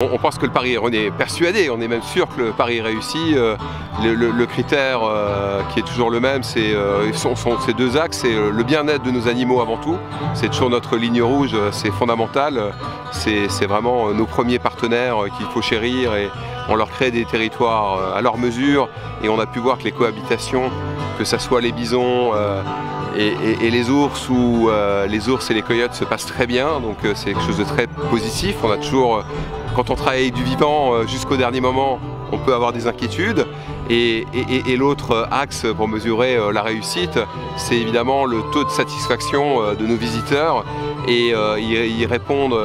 On pense que le pari, on est persuadé, on est même sûr que le pari réussit. Le critère qui est toujours le même, c'est ces deux axes, c'est le bien-être de nos animaux avant tout. C'est toujours notre ligne rouge, c'est fondamental. C'est vraiment nos premiers partenaires qu'il faut chérir et on leur crée des territoires à leur mesure. Et on a pu voir que les cohabitations, que ce soit les bisons et les ours ou les ours et les coyotes se passent très bien. Donc c'est quelque chose de très positif. On a toujours, quand on travaille avec du vivant jusqu'au dernier moment, on peut avoir des inquiétudes. Et l'autre axe pour mesurer la réussite, c'est évidemment le taux de satisfaction de nos visiteurs. Et ils répondent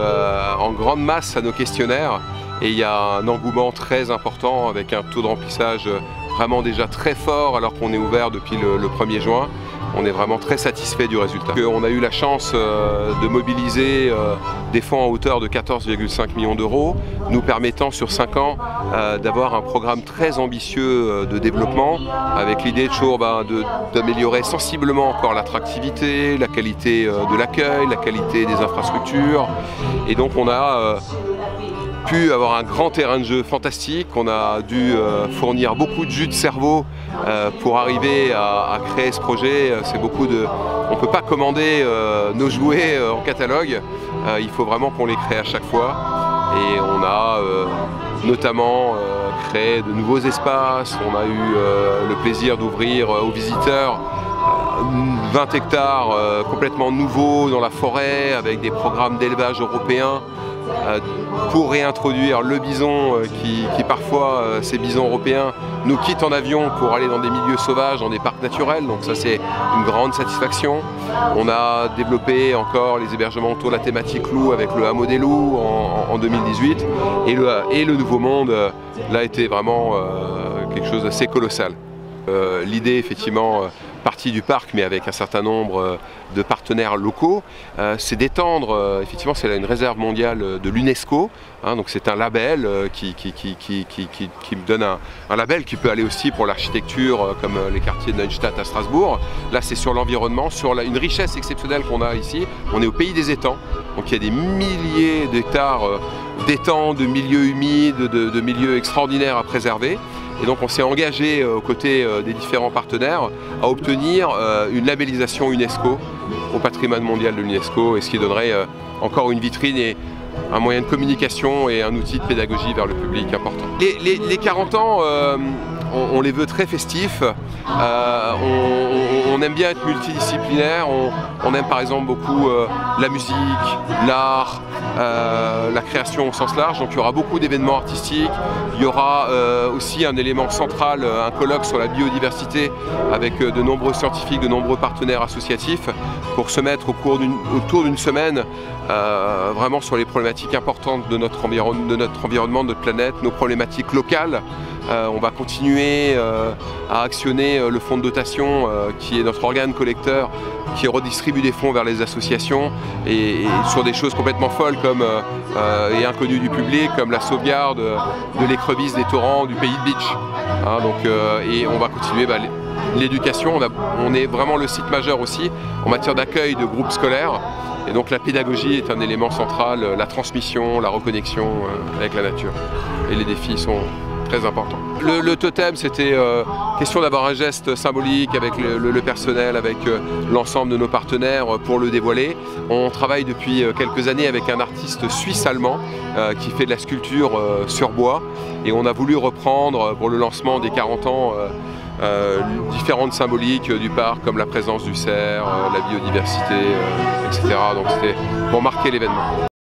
en grande masse à nos questionnaires. Et il y a un engouement très important avec un taux de remplissage vraiment déjà très fort alors qu'on est ouvert depuis le 1er juin. On est vraiment très satisfait du résultat. On a eu la chance de mobiliser des fonds à hauteur de 14,5 millions d'euros, nous permettant sur 5 ans d'avoir un programme très ambitieux de développement, avec l'idée toujours d'améliorer sensiblement encore l'attractivité, la qualité de l'accueil, la qualité des infrastructures. Et donc on a pu avoir un grand terrain de jeu fantastique. On a dû fournir beaucoup de jus de cerveau pour arriver à créer ce projet. On ne peut pas commander nos jouets en catalogue. Il faut vraiment qu'on les crée à chaque fois. Et on a notamment créé de nouveaux espaces. On a eu le plaisir d'ouvrir aux visiteurs 20 hectares complètement nouveaux dans la forêt avec des programmes d'élevage européens pour réintroduire le bison qui parfois, ces bisons européens, nous quittent en avion pour aller dans des milieux sauvages, dans des parcs naturels. Donc ça c'est une grande satisfaction. On a développé encore les hébergements autour de la thématique loup avec le hameau des loups en 2018. Et le Nouveau Monde, là, a été vraiment quelque chose d'assez colossal. L'idée effectivement partie du parc mais avec un certain nombre de partenaires locaux, c'est d'étendre, effectivement c'est une réserve mondiale de l'UNESCO, hein, donc c'est un label qui me donne un label qui peut aller aussi pour l'architecture comme les quartiers de Neustadt à Strasbourg. Là c'est sur l'environnement, sur une richesse exceptionnelle qu'on a ici. On est au pays des étangs, donc il y a des milliers d'hectares d'étangs, de milieux humides, de milieux extraordinaires à préserver. Et donc on s'est engagé aux côtés des différents partenaires à obtenir une labellisation UNESCO au patrimoine mondial de l'UNESCO, et ce qui donnerait encore une vitrine et un moyen de communication et un outil de pédagogie vers le public important. Les 40 ans, on les veut très festifs. On aime bien être multidisciplinaire. On aime par exemple beaucoup la musique, l'art, la création au sens large. Donc il y aura beaucoup d'événements artistiques. Il y aura aussi un élément central, un colloque sur la biodiversité avec de nombreux scientifiques, de nombreux partenaires associatifs pour se mettre autour d'une semaine vraiment sur les problématiques importantes de notre environnement, de notre planète, nos problématiques locales. On va continuer à actionner le fonds de dotation qui est notre organe collecteur qui redistribue des fonds vers les associations et sur des choses complètement folles comme, et inconnues du public, comme la sauvegarde de l'écrevisse des torrents du pays de Bitche. Hein, et on va continuer l'éducation. On est vraiment le site majeur aussi en matière d'accueil de groupes scolaires. Et donc la pédagogie est un élément central, la transmission, la reconnexion avec la nature. Et les défis sont très important. Le totem, c'était question d'avoir un geste symbolique avec le personnel, avec l'ensemble de nos partenaires pour le dévoiler. On travaille depuis quelques années avec un artiste suisse-allemand qui fait de la sculpture sur bois, et on a voulu reprendre pour le lancement des 40 ans différentes symboliques du parc comme la présence du cerf, la biodiversité, etc. Donc c'était pour marquer l'événement.